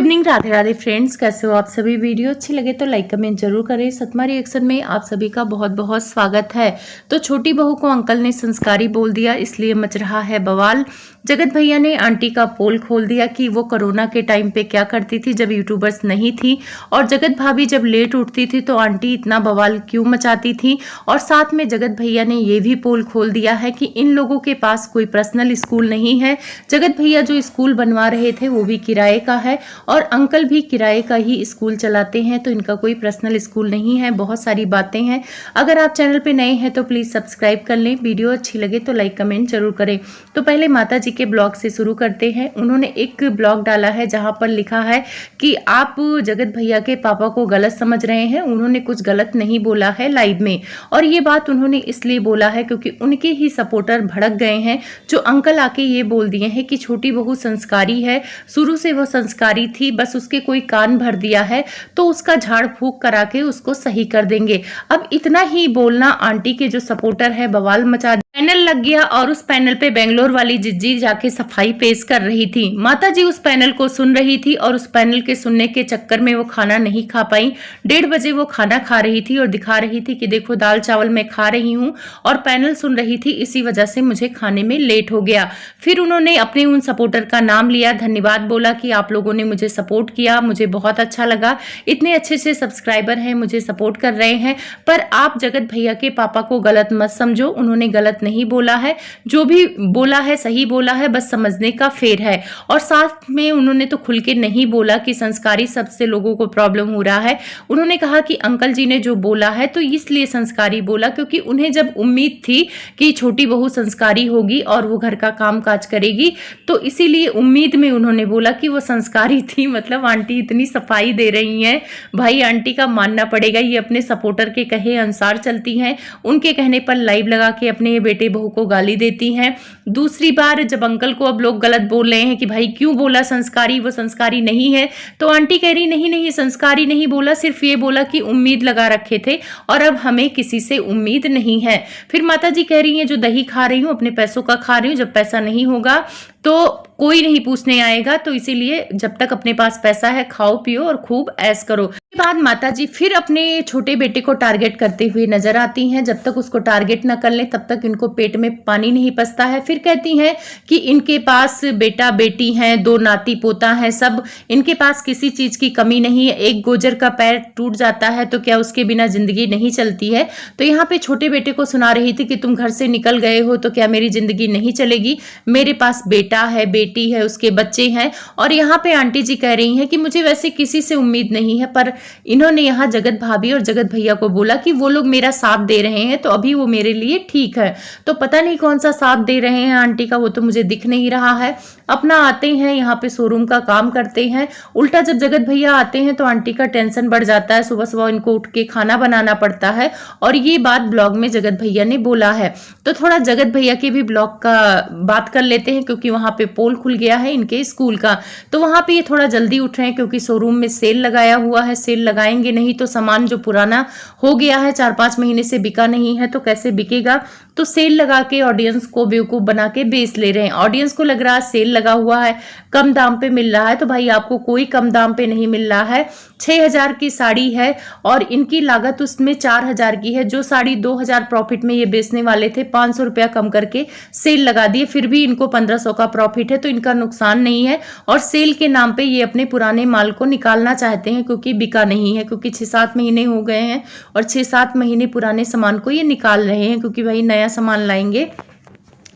Evening, Radhe Radhe friends, कैसे हो आप सभी। वीडियो अच्छी लगे तो लाइक कमेंट जरूर करें। सतमा रिएक्शन में आप सभी का बहुत बहुत स्वागत है। तो छोटी बहू को अंकल ने संस्कारी बोल दिया, इसलिए मच रहा है बवाल। जगत भैया ने आंटी का पोल खोल दिया कि वो कोरोना के टाइम पे क्या करती थी जब यूट्यूबर्स नहीं थी, और जगत भाभी जब लेट उठती थी तो आंटी इतना बवाल क्यों मचाती थी। और साथ में जगत भैया ने ये भी पोल खोल दिया है कि इन लोगों के पास कोई पर्सनल स्कूल नहीं है। जगत भैया जो स्कूल बनवा रहे थे वो भी किराए का है और अंकल भी किराए का ही स्कूल चलाते हैं, तो इनका कोई पर्सनल स्कूल नहीं है। बहुत सारी बातें हैं। अगर आप चैनल पे नए हैं तो प्लीज़ सब्सक्राइब कर लें। वीडियो अच्छी लगे तो लाइक कमेंट जरूर करें। तो पहले माता जी के ब्लॉग से शुरू करते हैं। उन्होंने एक ब्लॉग डाला है जहां पर लिखा है कि आप जगत भैया के पापा को गलत समझ रहे हैं। उन्होंने कुछ गलत नहीं बोला है लाइव में, और ये बात उन्होंने इसलिए बोला है क्योंकि उनके ही सपोर्टर भड़क गए हैं, जो अंकल आके ये बोल दिए हैं कि छोटी बहू संस्कारी है, शुरू से वो संस्कारी थी, बस उसके कोई कान भर दिया है तो उसका झाड़ फूक करा के उसको सही कर देंगे। अब इतना ही बोलना आंटी के जो सपोर्टर है बवाल मचा। पैनल लग गया और उस पैनल पे बेंगलोर वाली जिज्जी जाके सफाई पेश कर रही थी। माता जी उस पैनल को सुन रही थी और उस पैनल के सुनने के चक्कर में वो खाना नहीं खा पाई। 1:30 बजे वो खाना खा रही थी और दिखा रही थी कि देखो दाल चावल मैं खा रही हूँ, और पैनल सुन रही थी, इसी वजह से मुझे खाने में लेट हो गया। फिर उन्होंने अपने उन सपोर्टर का नाम लिया, धन्यवाद बोला कि आप लोगों ने मुझे सपोर्ट किया, मुझे बहुत अच्छा लगा, इतने अच्छे से सब्सक्राइबर हैं, मुझे सपोर्ट कर रहे हैं। पर आप जगत भैया के पापा को गलत मत समझो, उन्होंने गलत नहीं बोला है, जो भी बोला है सही बोला है, बस समझने का फेर है। और साथ में उन्होंने तो खुल के नहीं बोला कि संस्कारी सबसे लोगों को प्रॉब्लम हो रहा है। उन्होंने कहा कि अंकल जी ने जो बोला है तो इसलिए संस्कारी बोला, क्योंकि उन्हें जब उम्मीद थी कि छोटी बहू संस्कारी होगी और वो घर का काम काज करेगी, तो इसीलिए उम्मीद में उन्होंने बोला कि वो संस्कारी थी। मतलब आंटी इतनी सफाई दे रही हैं, भाई आंटी का मानना पड़ेगा, ये अपने सपोर्टर के कहे अनुसार चलती हैं, उनके कहने पर लाइव लगा के अपने बेटे बहू को गाली देती हैं। दूसरी बार जब अंकल को अब लोग गलत बोल रहे हैं कि भाई क्यों बोला संस्कारी, वो संस्कारी नहीं है, तो आंटी कह रही नहीं नहीं संस्कारी नहीं बोला, सिर्फ ये बोला कि उम्मीद लगा रखे थे और अब हमें किसी से उम्मीद नहीं है। फिर माता जी कह रही हैं जो दही खा रही हूँ अपने पैसों का खा रही हूँ, जब पैसा नहीं होगा तो कोई नहीं पूछने आएगा, तो इसीलिए जब तक अपने पास पैसा है खाओ पियो और खूब ऐश करो। उसके बाद माता जी फिर अपने छोटे बेटे को टारगेट करते हुए नजर आती हैं। जब तक उसको टारगेट न कर ले तब तक इनको पेट में पानी नहीं पसता है। फिर कहती हैं कि इनके पास बेटा बेटी हैं, 2 नाती पोता हैं, सब इनके पास किसी चीज की कमी नहीं है। एक गोजर का पैर टूट जाता है तो क्या उसके बिना जिंदगी नहीं चलती है। तो यहाँ पे छोटे बेटे को सुना रही थी कि तुम घर से निकल गए हो तो क्या मेरी जिंदगी नहीं चलेगी, मेरे पास बेटा है बेटी है उसके बच्चे हैं। और यहाँ पे आंटी जी कह रही हैं कि मुझे वैसे किसी से उम्मीद नहीं है, पर इन्होंने यहाँ जगत भाभी और जगत भैया को बोला कि वो लोग मेरा साथ दे रहे हैं तो अभी वो मेरे लिए ठीक है। तो पता नहीं कौन सा साथ दे रहे हैं आंटी का, वो तो मुझे दिख नहीं रहा है। अपना आते हैं यहाँ पे शोरूम का काम करते हैं, उल्टा जब जगत भैया आते हैं तो आंटी का टेंशन बढ़ जाता है, सुबह सुबह इनको उठ के खाना बनाना पड़ता है। और ये बात ब्लॉग में जगत भैया ने बोला है। तो थोड़ा जगत भैया के भी ब्लॉग का बात कर लेते हैं, क्योंकि वहां पे पोल खुल गया है इनके स्कूल का। तो वहां पे ये थोड़ा जल्दी उठ रहे हैं क्योंकि शोरूम में सेल लगाया हुआ है। सेल लगाएंगे नहीं तो सामान जो पुराना हो गया है 4-5 महीने से बिका नहीं है तो कैसे बिकेगा। तो सेल लगा के ऑडियंस को बेवकूफ बना के बेच ले रहे हैं। ऑडियंस को लग रहा है सेल लगा हुआ है, कम दाम पे मिल रहा है, तो भाई आपको कोई कम दाम पे नहीं मिल रहा है। 6,000 की साड़ी है और इनकी लागत उसमें 4,000 की है। जो साड़ी 2,000 प्रॉफिट में ये बेचने वाले थे, 500 रुपया कम करके सेल लगा दिए, फिर भी इनको 1,500 का प्रॉफिट है, तो इनका नुकसान नहीं है। और सेल के नाम पे ये अपने पुराने माल को निकालना चाहते हैं क्योंकि बिका नहीं है, क्योंकि 6-7 महीने हो गए हैं और 6-7 महीने पुराने सामान को ये निकाल रहे हैं, क्योंकि भाई नया सामान लाएंगे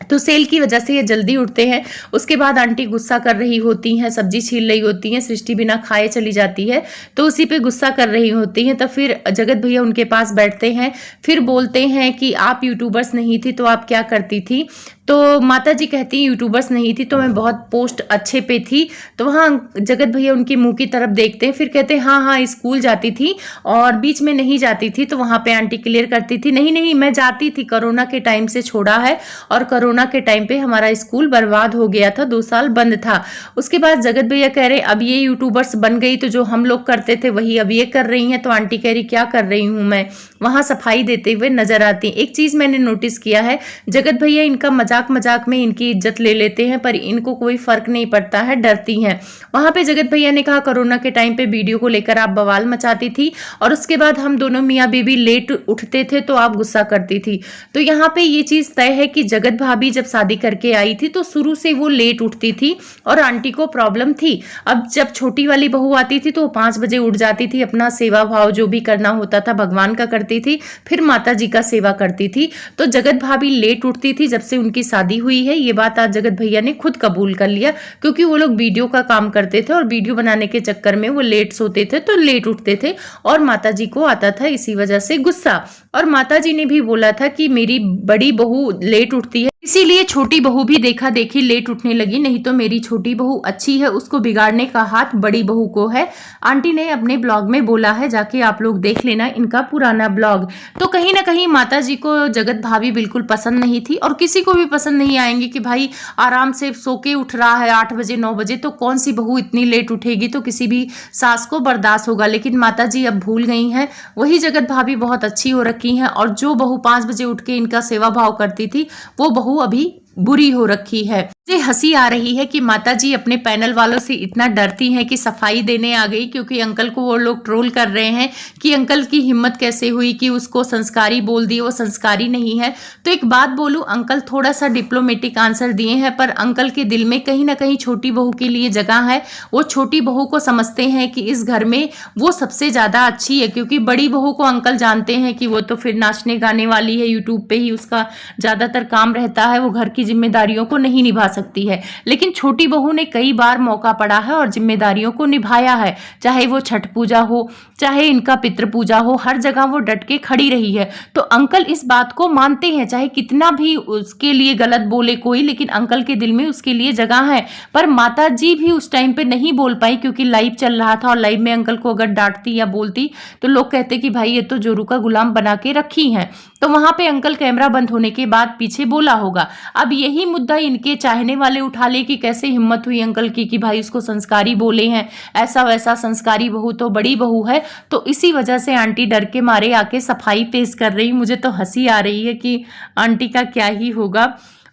तो सेल की वजह से ये जल्दी उठते हैं। उसके बाद आंटी गुस्सा कर रही होती हैं, सब्जी छील रही होती हैं, सृष्टि बिना खाए चली जाती है तो उसी पे गुस्सा कर रही होती हैं। तो फिर जगत भैया उनके पास बैठते हैं, फिर बोलते हैं कि आप यूट्यूबर्स नहीं थी तो आप क्या करती थी। तो माता जी कहती हैं यूट्यूबर्स नहीं थी तो मैं बहुत पोस्ट अच्छे पे थी। तो वहाँ जगत भैया उनके मुंह की तरफ देखते हैं, फिर कहते हैं हाँ हाँ स्कूल जाती थी और बीच में नहीं जाती थी। तो वहाँ पे आंटी क्लियर करती थी नहीं नहीं मैं जाती थी, कोरोना के टाइम से छोड़ा है और कोरोना के टाइम पे हमारा स्कूल बर्बाद हो गया था, 2 साल बंद था। उसके बाद जगत भैया कह रहे अब ये यूट्यूबर्स बन गई तो जो हम लोग करते थे वही अब ये कर रही हैं। तो आंटी कह रही क्या कर रही हूँ मैं, वहाँ सफाई देते हुए नजर आती। एक चीज मैंने नोटिस किया है, जगत भैया इनका मजाक मजाक मजाक में इनकी इज्जत ले लेते हैं, पर इनको कोई फर्क नहीं पड़ता है, डरती हैं। वहां पे जगत भैया ने कहा कोरोना के टाइम पे वीडियो को लेकर आप बवाल मचाती थी और उसके बाद हम दोनों मियाँ बीवी लेट उठते थे तो आप गुस्सा करती थी। तो यहाँ पे ये चीज तय है कि जगत भाभी जब शादी करके आई थी तो शुरू से वो लेट उठती थी और आंटी को प्रॉब्लम थी। अब जब छोटी वाली बहू आती थी तो वो 5 बजे उठ जाती थी, अपना सेवा भाव जो भी करना होता था भगवान का करती थी, फिर माता जी का सेवा करती थी। तो जगत भाभी लेट उठती थी जब से उनकी शादी हुई है। ये बात आज जगत भैया ने खुद कबूल कर लिया, क्योंकि वो लोग वीडियो का काम करते थे और वीडियो बनाने के चक्कर में वो लेट सोते थे तो लेट उठते थे और माता जी को आता था इसी वजह से गुस्सा। और माता जी ने भी बोला था कि मेरी बड़ी बहू लेट उठती है, इसीलिए छोटी बहू भी देखा देखी लेट उठने लगी, नहीं तो मेरी छोटी बहू अच्छी है, उसको बिगाड़ने का हाथ बड़ी बहू को है। आंटी ने अपने ब्लॉग में बोला है, जाके आप लोग देख लेना इनका पुराना ब्लॉग। तो कहीं ना कहीं माता जी को जगत भाभी बिल्कुल पसंद नहीं थी और किसी को भी पसंद नहीं आएंगे कि भाई आराम से सो के उठ रहा है 8 बजे 9 बजे, तो कौन सी बहू इतनी लेट उठेगी, तो किसी भी सास को बर्दाश्त होगा। लेकिन माता जी अब भूल गई हैं, वही जगत भाभी बहुत अच्छी हो रखी हैं और जो बहू 5 बजे उठ के इनका सेवा भाव करती थी वो बहू अभी बुरी हो रखी है। मुझे हंसी आ रही है कि माता जी अपने पैनल वालों से इतना डरती हैं कि सफाई देने आ गई, क्योंकि अंकल को वो लोग ट्रोल कर रहे हैं कि अंकल की हिम्मत कैसे हुई कि उसको संस्कारी बोल दिए, वो संस्कारी नहीं है। तो एक बात बोलूं, अंकल थोड़ा सा डिप्लोमेटिक आंसर दिए हैं, पर अंकल के दिल में कहीं ना कहीं छोटी बहू के लिए जगह है। वो छोटी बहू को समझते हैं कि इस घर में वो सबसे ज्यादा अच्छी है, क्योंकि बड़ी बहू को अंकल जानते हैं कि वो तो फिर नाचने गाने वाली है, यूट्यूब पे ही उसका ज्यादातर काम रहता है, वो घर की जिम्मेदारियों को नहीं निभा सकती है। लेकिन छोटी बहू ने कई बार मौका पड़ा है और जिम्मेदारियों को निभाया है, चाहे वो छठ पूजा हो, चाहे इनका पितृ पूजा हो, हर जगह वो डट के खड़ी रही है। तो अंकल इस बात को मानते हैं, चाहे कितना भी उसके लिए गलत बोले कोई, लेकिन अंकल के दिल में उसके लिए जगह है। पर माता जी भी उस टाइम पे नहीं बोल पाई, क्योंकि लाइव चल रहा था और लाइव में अंकल को अगर डांटती या बोलती तो लोग कहते कि भाई ये तो जोरू का गुलाम बना के रखी है। तो वहां पे अंकल कैमरा बंद होने के बाद पीछे बोला होगा। अब यही मुद्दा इनके चाहने वाले उठा ले कि कैसे हिम्मत हुई अंकल की कि भाई उसको संस्कारी बोले हैं, ऐसा वैसा, संस्कारी बहू तो बड़ी बहू है। तो इसी वजह से आंटी डर के मारे आके सफाई पेश कर रही। मुझे तो हंसी आ रही है कि आंटी का क्या ही होगा।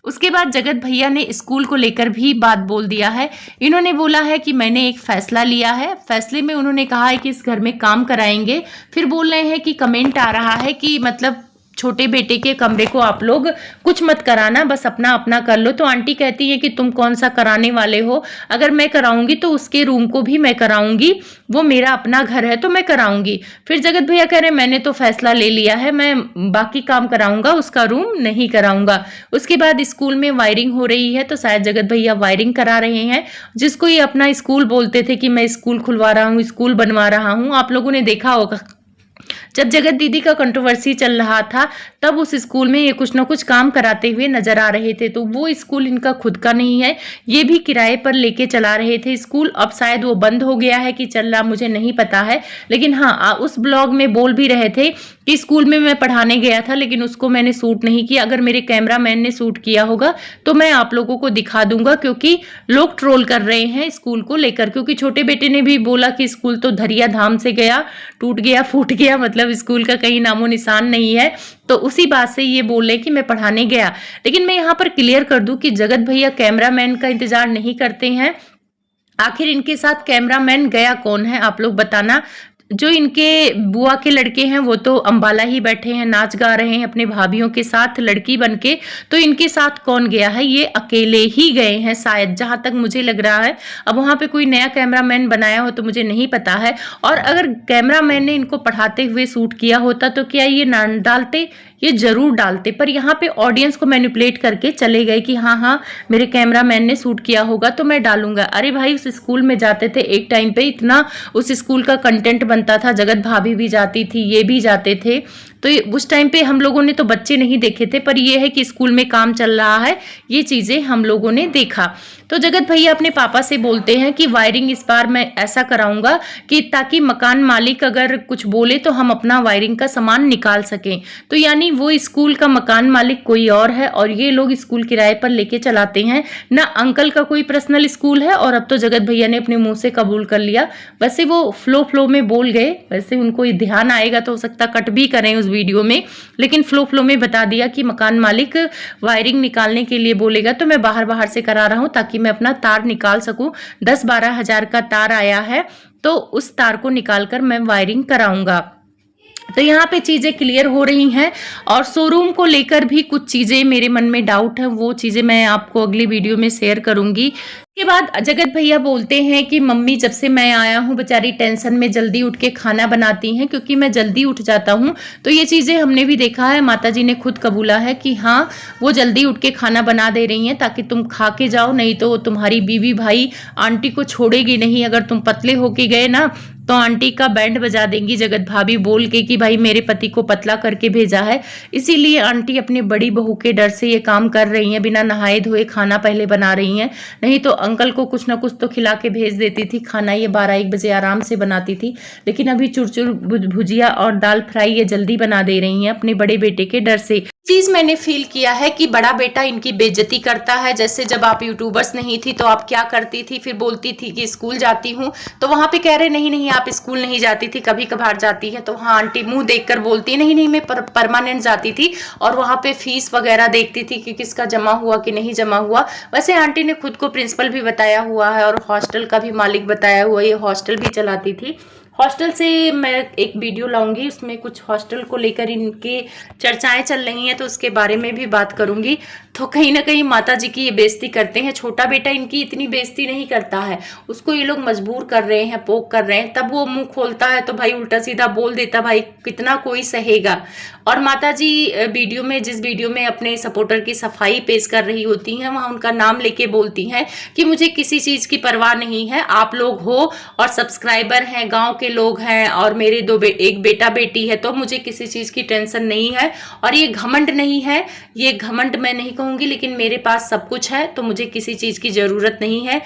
उसके बाद जगत भैया ने स्कूल को लेकर भी बात बोल दिया है। इन्होंने बोला है कि मैंने एक फैसला लिया है, फैसले में उन्होंने कहा है कि इस घर में काम कराएंगे। फिर बोल रहे हैं कि कमेंट आ रहा है कि मतलब छोटे बेटे के कमरे को आप लोग कुछ मत कराना, बस अपना अपना कर लो। तो आंटी कहती है कि तुम कौन सा कराने वाले हो, अगर मैं कराऊंगी तो उसके रूम को भी मैं कराऊंगी, वो मेरा अपना घर है तो मैं कराऊंगी। फिर जगत भैया कह रहे मैंने तो फैसला ले लिया है, मैं बाकी काम कराऊंगा, उसका रूम नहीं कराऊंगा। उसके बाद स्कूल में वायरिंग हो रही है, तो शायद जगत भैया वायरिंग करा रहे हैं, जिसको ये अपना स्कूल बोलते थे कि मैं स्कूल खुलवा रहा हूँ, स्कूल बनवा रहा हूँ। आप लोगों ने देखा होगा जब जगत दीदी का कंट्रोवर्सी चल रहा था तब उस स्कूल में ये कुछ ना कुछ काम कराते हुए नजर आ रहे थे। तो वो स्कूल इनका खुद का नहीं है, ये भी किराए पर लेके चला रहे थे स्कूल। अब शायद वो बंद हो गया है कि चल रहा, मुझे नहीं पता है। लेकिन हाँ, उस ब्लॉग में बोल भी रहे थे कि स्कूल में मैं पढ़ाने गया था लेकिन उसको मैंने शूट नहीं किया। अगर मेरे कैमरामैन ने शूट किया होगा तो मैं आप लोगों को दिखा दूंगा, क्योंकि लोग ट्रोल कर रहे हैं स्कूल को लेकर। क्योंकि छोटे बेटे ने भी बोला कि स्कूल तो धरिया धाम से गया, टूट गया, फूट गया, मतलब स्कूल का कहीं नामो निशान नहीं है। तो उसी बात से ये बोले कि मैं पढ़ाने गया। लेकिन मैं यहाँ पर क्लियर कर दूं कि जगत भैया कैमरामैन का इंतजार नहीं करते हैं। आखिर इनके साथ कैमरामैन गया कौन है, आप लोग बताना। जो इनके बुआ के लड़के हैं वो तो अंबाला ही बैठे हैं, नाच गा रहे हैं अपने भाभीियों के साथ लड़की बनके। तो इनके साथ कौन गया है, ये अकेले ही गए हैं शायद, जहां तक मुझे लग रहा है। अब वहां पे कोई नया कैमरामैन बनाया हो तो मुझे नहीं पता है। और अगर कैमरामैन ने इनको पढ़ाते हुए शूट किया होता तो क्या ये ना डालते, ये जरूर डालते। पर यहाँ पे ऑडियंस को मैनिपुलेट करके चले गए कि हाँ हाँ मेरे कैमरामैन ने शूट किया होगा तो मैं डालूंगा। अरे भाई, उस स्कूल में जाते थे एक टाइम पे, इतना उस स्कूल का कंटेंट बनता था, जगत भाभी भी जाती थी, ये भी जाते थे। तो उस टाइम पे हम लोगों ने तो बच्चे नहीं देखे थे, पर ये है कि स्कूल में काम चल रहा है, ये चीजें हम लोगों ने देखा। तो जगत भैया अपने पापा से बोलते हैं कि वायरिंग इस बार मैं ऐसा कराऊंगा कि ताकि मकान मालिक अगर कुछ बोले तो हम अपना वायरिंग का सामान निकाल सकें। तो यानी वो स्कूल का मकान मालिक कोई और है और ये लोग स्कूल किराए पर लेके चलाते हैं ना। अंकल का कोई पर्सनल स्कूल है और अब तो जगत भैया ने अपने मुंह से कबूल कर लिया। वैसे वो फ्लो में बोल गए, वैसे उनको ध्यान आएगा तो हो सकता कट भी करें उस वीडियो में, लेकिन फ्लो में बता दिया कि मकान मालिक वायरिंग निकालने के लिए बोलेगा तो मैं बाहर से करा रहा हूँ ताकि मैं अपना तार निकाल सकूँ। 10-12 हज़ार का तार आया है तो उस तार को निकालकर मैं वायरिंग कराऊंगा। तो यहाँ पे चीज़ें क्लियर हो रही हैं और शोरूम को लेकर भी कुछ चीज़ें मेरे मन में डाउट है, वो चीज़ें मैं आपको अगली वीडियो में शेयर करूंगी। इसके बाद जगत भैया बोलते हैं कि मम्मी जब से मैं आया हूँ बेचारी टेंशन में जल्दी उठ के खाना बनाती हैं क्योंकि मैं जल्दी उठ जाता हूँ। तो ये चीज़ें हमने भी देखा है, माता जी ने खुद कबूला है कि हाँ वो जल्दी उठ के खाना बना दे रही हैं ताकि तुम खा के जाओ, नहीं तो तुम्हारी बीवी भाई आंटी को छोड़ेगी नहीं। अगर तुम पतले होके गए ना तो आंटी का बैंड बजा देंगी जगत भाभी बोल के कि भाई मेरे पति को पतला करके भेजा है। इसीलिए आंटी अपनी बड़ी बहू के डर से ये काम कर रही हैं, बिना नहाए धोए खाना पहले बना रही हैं। नहीं तो अंकल को कुछ ना कुछ तो खिला के भेज देती थी, खाना ये 12-1 बजे आराम से बनाती थी। लेकिन अभी चुरचुर भुजिया और दाल फ्राई ये जल्दी बना दे रही हैं अपने बड़े बेटे के डर से। चीज मैंने फील किया है कि बड़ा बेटा इनकी बेइज्जती करता है। जैसे जब आप यूट्यूबर्स नहीं थी तो आप क्या करती थी, फिर बोलती थी कि स्कूल जाती हूँ, तो वहां पे कह रहे नहीं आप स्कूल नहीं जाती थी, कभी कभार जाती है। तो हाँ आंटी मुंह देखकर बोलती नहीं मैं परमानेंट जाती थी और वहां पे फीस वगैरह देखती थी कि किसका जमा हुआ कि नहीं जमा हुआ। वैसे आंटी ने खुद को प्रिंसिपल भी बताया हुआ है और हॉस्टल का भी मालिक बताया हुआ, ये हॉस्टल भी चलाती थी। हॉस्टल से मैं एक वीडियो लाऊंगी, उसमें कुछ हॉस्टल को लेकर इनके चर्चाएं चल रही हैं तो उसके बारे में भी बात करूंगी। तो कहीं ना कहीं माता जी की ये बेइज्जती करते हैं। छोटा बेटा इनकी इतनी बेइज्जती नहीं करता है, उसको ये लोग मजबूर कर रहे हैं, पोक कर रहे हैं, तब वो मुंह खोलता है तो भाई उल्टा सीधा बोल देता, भाई कितना कोई सहेगा। और माता जी वीडियो में जिस वीडियो में अपने सपोर्टर की सफाई पेश कर रही होती हैं वहां उनका नाम लेके बोलती हैं कि मुझे किसी चीज की परवाह नहीं है, आप लोग हो और सब्सक्राइबर हैं, गांव के लोग हैं और मेरे एक बेटा बेटी है, तो मुझे किसी चीज की टेंशन नहीं है। और ये घमंड नहीं है, ये घमंड मैं नहीं कहूंगी, लेकिन मेरे पास सब कुछ है तो मुझे किसी चीज की जरूरत नहीं है।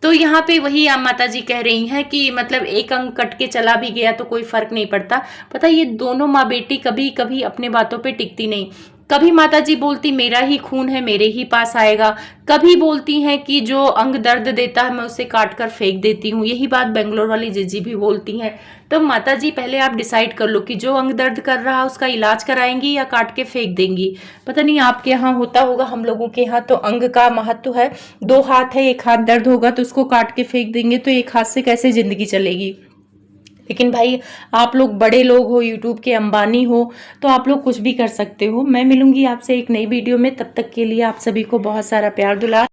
तो यहाँ पे वही माता जी कह रही हैं कि मतलब एक अंग कट के चला भी गया तो कोई फर्क नहीं पड़ता। पता ये दोनों माँ बेटी कभी कभी अपने बातों पे टिकती नहीं। कभी माता जी बोलती मेरा ही खून है मेरे ही पास आएगा, कभी बोलती हैं कि जो अंग दर्द देता है मैं उसे काट कर फेंक देती हूँ। यही बात बेंगलोर वाली जीजी भी बोलती हैं। तो माता जी पहले आप डिसाइड कर लो कि जो अंग दर्द कर रहा है उसका इलाज कराएंगी या काट के फेंक देंगी। पता नहीं आपके यहाँ होता होगा, हम लोगों के यहाँ तो अंग का महत्व है। 2 हाथ है, एक हाथ दर्द होगा तो उसको काट के फेंक देंगे, तो एक हाथ से कैसे जिंदगी चलेगी। लेकिन भाई आप लोग बड़े लोग हो, यूट्यूब के अंबानी हो, तो आप लोग कुछ भी कर सकते हो। मैं मिलूंगी आपसे एक नई वीडियो में, तब तक के लिए आप सभी को बहुत सारा प्यार दुलार।